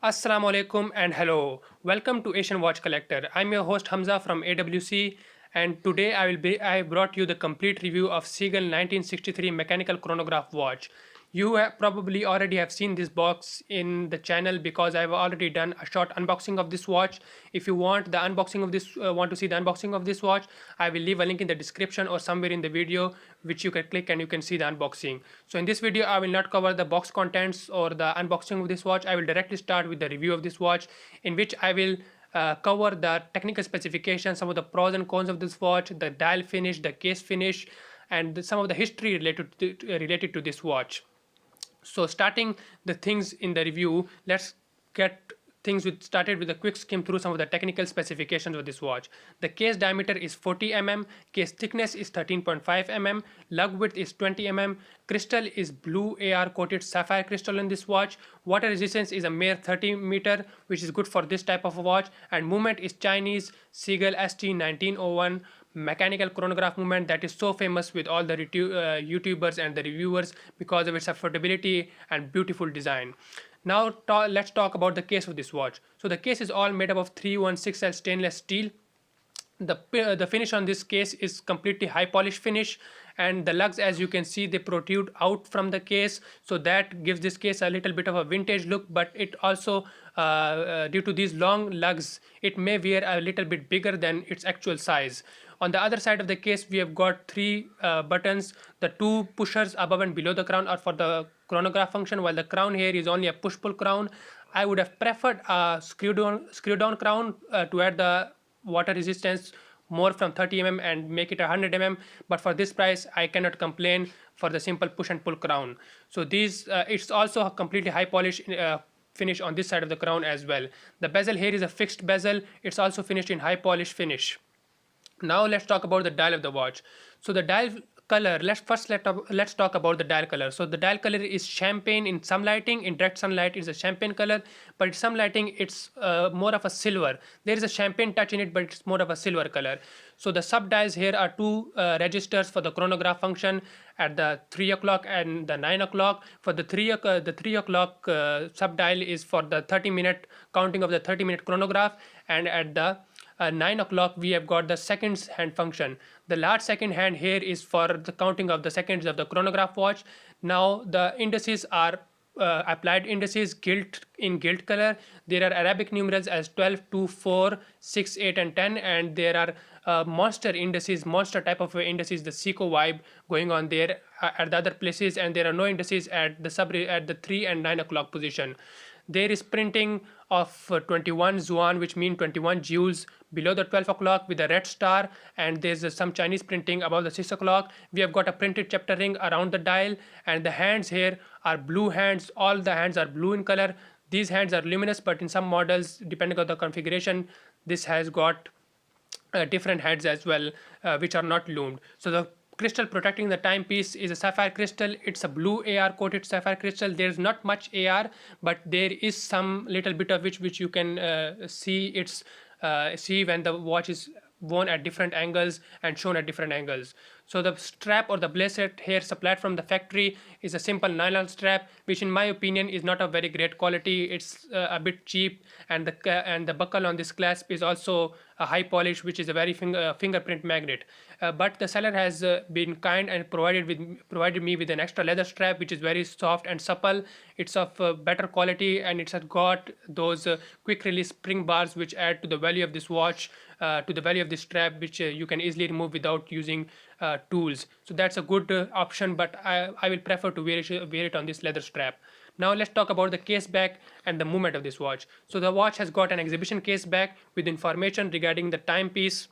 Assalamu alaikum and hello. Welcome to Asian Watch Collector. I'm your host Hamza from AWC, and today I brought you the complete review of Seagull 1963 mechanical chronograph watch. You probably already have seen this box in the channel because I've already done a short unboxing of this watch. If you want the unboxing of this want to see the unboxing of this watch, I will leave a link in the description or somewhere in the video which you can click and you can see the unboxing. So in this video I will not cover the box contents or the unboxing of this watch. I will directly start with the review of this watch, in which I will cover the technical specifications, some of the pros and cons of this watch, the dial finish, the case finish, and some of the history related to this watch. So starting the things in the review, let's get things started with a quick skim through some of the technical specifications of this watch. The case diameter is 40 mm, case thickness is 13.5 mm, lug width is 20 mm, crystal is blue AR coated sapphire crystal in this watch, water resistance is a mere 30 meter, which is good for this type of a watch, and movement is Chinese Seagull ST1901 mechanical chronograph movement that is so famous with all the YouTubers and the reviewers because of its affordability and beautiful design. Now let's talk about the case of this watch. So the case is all made up of 316L stainless steel. The finish on this case is completely high polish finish, and the lugs, as you can see, they protrude out from the case, so that gives this case a little bit of a vintage look. But it also due to these long lugs, it may wear a little bit bigger than its actual size. On the other side of the case, we have got three buttons. The two pushers above and below the crown are for the chronograph function, while the crown here is only a push-pull crown. I would have preferred a screw-down crown to add the water resistance more from 30 mm and make it 100 mm, but for this price I cannot complain for the simple push and pull crown. So these it's also a completely high polish finish on this side of the crown as well. The bezel here is a fixed bezel. It's also finished in high polish finish. Now let's talk about the dial of the watch. So the dial color, let's talk about the dial color. So the dial color is champagne in some lighting. In direct sunlight it's a champagne color, but in some lighting it's more of a silver. There is a champagne touch in it, but it's more of a silver color. So the sub dials here are two registers for the chronograph function at the 3 o'clock and the 9 o'clock. For the 3 o'clock sub dial is for the 30-minute counting of the 30-minute chronograph, and at the 9 o'clock we have got the seconds hand function. The large second hand here is for the counting of the seconds of the chronograph watch. Now the indices are applied indices gilt color. There are Arabic numerals as 12, 2, 4, 6, 8 and 10, and there are monster indices, monster type of indices, the Seiko vibe going on there at the other places, and there are no indices at the 3 and 9 o'clock position. There is printing of 21 Zuan, which mean 21 joules below the 12 o'clock with a red star, and there's some Chinese printing above the 6 o'clock. We have got a printed chapter ring around the dial, and the hands here are blue hands. All the hands are blue in color. These hands are luminous, but in some models, depending on the configuration, this has got different heads as well, which are not lumed. So the crystal protecting the timepiece is a sapphire crystal. It's a blue AR coated sapphire crystal. There's not much AR, but there is some little bit of which you can see when the watch is worn at different angles and shown at different angles. So the strap or the bracelet here supplied from the factory is a simple nylon strap, which in my opinion is not of very great quality. It's a bit cheap, and the buckle on this clasp is also a high polish, which is a very fingerprint magnet. But the seller has been kind and provided me with an extra leather strap, which is very soft and supple. It's of better quality, and it's got those quick release spring bars which add to the value of this watch, to the value of this strap, which you can easily remove without using tools. So that's a good option, but I will prefer to wear it on this leather strap. Now let's talk about the case back and the movement of this watch. So the watch has got an exhibition case back with information regarding the timepiece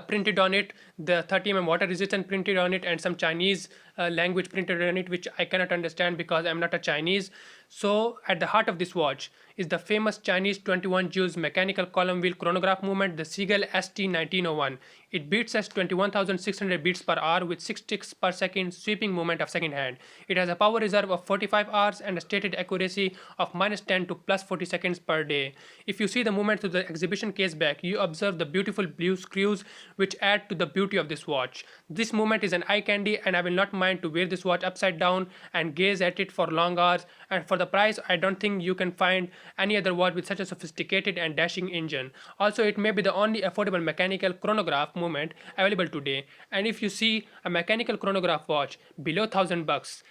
printed on it, the 30 mm water resistant printed on it, and some Chinese language printed on it, which I cannot understand because I'm not a Chinese. So at the heart of this watch is the famous Chinese 21 joules mechanical column wheel chronograph movement, the Seagull ST1901. It beats as 21,600 beats per hour with 6 ticks per second sweeping movement of second hand. It has a power reserve of 45 hours and a stated accuracy of -10 to +40 seconds per day. If you see the movement to the exhibition case back, you observe the beautiful blue screws which add to the beauty of this watch. This movement is an eye candy, and I will not mind to wear this watch upside down and gaze at it for long hours. And for the price, I don't think you can find any other watch with such a sophisticated and dashing engine. Also, it may be the only affordable mechanical chronograph movement available today. And if you see a mechanical chronograph watch below $1,000,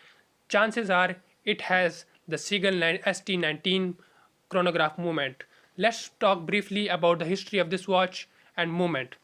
chances are it has the Seagull ST19 chronograph movement. Let's talk briefly about the history of this watch and movement.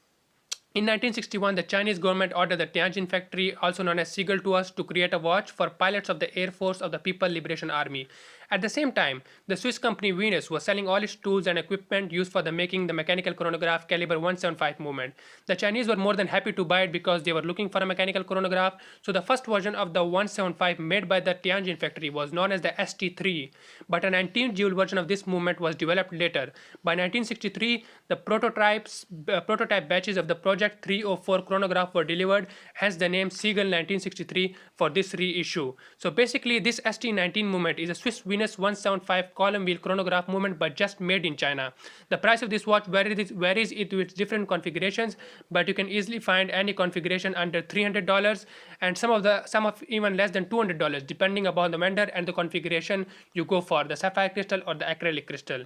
In 1961, the Chinese government ordered the Tianjin factory, also known as Seagull Tours, to create a watch for pilots of the Air Force of the People Liberation Army. At the same time, the Swiss company Venus was selling all its tools and equipment used for the making the mechanical chronograph caliber 175 movement. The Chinese were more than happy to buy it because they were looking for a mechanical chronograph, so the first version of the 175 made by the Tianjin factory was known as the ST3, but a 19-joule version of this movement was developed later. By 1963, the prototype batches of the Project 304 chronograph were delivered, hence the name Seagull 1963 for this reissue. So basically, this ST19 movement is a Swiss Venus 175 column wheel chronograph movement, but just made in China. The price of this watch varies it with different configurations, but you can easily find any configuration under $300 and some of even less than $200, depending upon the vendor and the configuration you go for, the sapphire crystal or the acrylic crystal.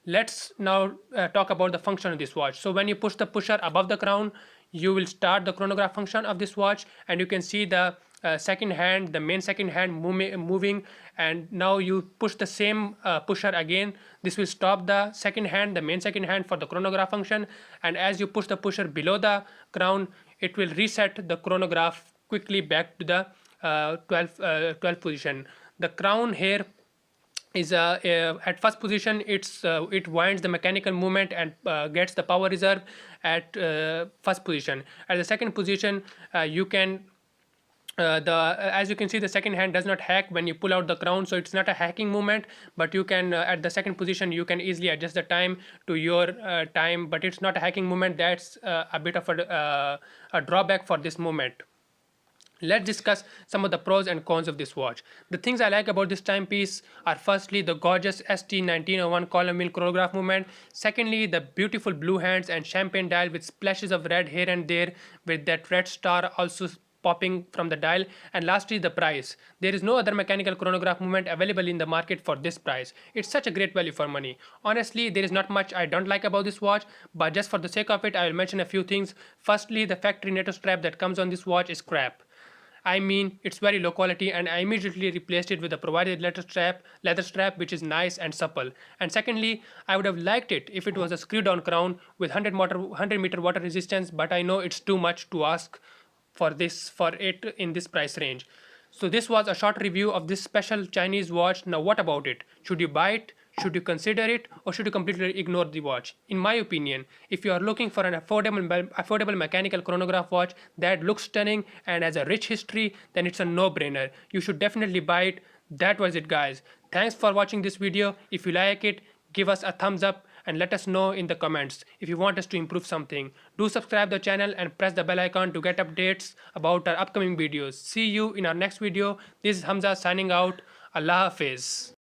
Let's now talk about the function of this watch. So when you push the pusher above the crown, you will start the chronograph function of this watch, and you can see the second hand, the main second hand moving, and now you push the same pusher again. This will stop the second hand, the main second hand for the chronograph function, and as you push the pusher below the crown, it will reset the chronograph quickly back to the 12th position. The crown here is at first position, it winds the mechanical movement and gets the power reserve at first position. At the second position, you can as you can see, the second hand does not hack when you pull out the crown, so it's not a hacking movement, but you can at the second position you can easily adjust the time to your time, but it's not a hacking movement. That's a bit of a drawback for this movement. Let's discuss some of the pros and cons of this watch. The things I like about this timepiece are firstly the gorgeous ST1901 column wheel chronograph movement, secondly the beautiful blue hands and champagne dial with splashes of red here and there with that red star also popping from the dial, and lastly the price. There is no other mechanical chronograph movement available in the market for this price. It's such a great value for money. Honestly, there is not much I don't like about this watch, but just for the sake of it, I will mention a few things. Firstly, the factory NATO strap that comes on this watch is crap. I mean, it's very low quality, and I immediately replaced it with a provided leather strap which is nice and supple. And secondly, I would have liked it if it was a screw down crown with 100 meter water resistance, but I know it's too much to ask for it in this price range. So this was a short review of this special Chinese watch. Now what about it? Should you buy it? Should you consider it, or should you completely ignore the watch? In my opinion, if you are looking for an affordable mechanical chronograph watch that looks stunning and has a rich history, then it's a no-brainer. You should definitely buy it. That was it, guys. Thanks for watching this video. If you like it, give us a thumbs up and let us know in the comments if you want us to improve something. Do subscribe the channel and press the bell icon to get updates about our upcoming videos. See you in our next video. This is Hamza signing out. Allah Hafiz.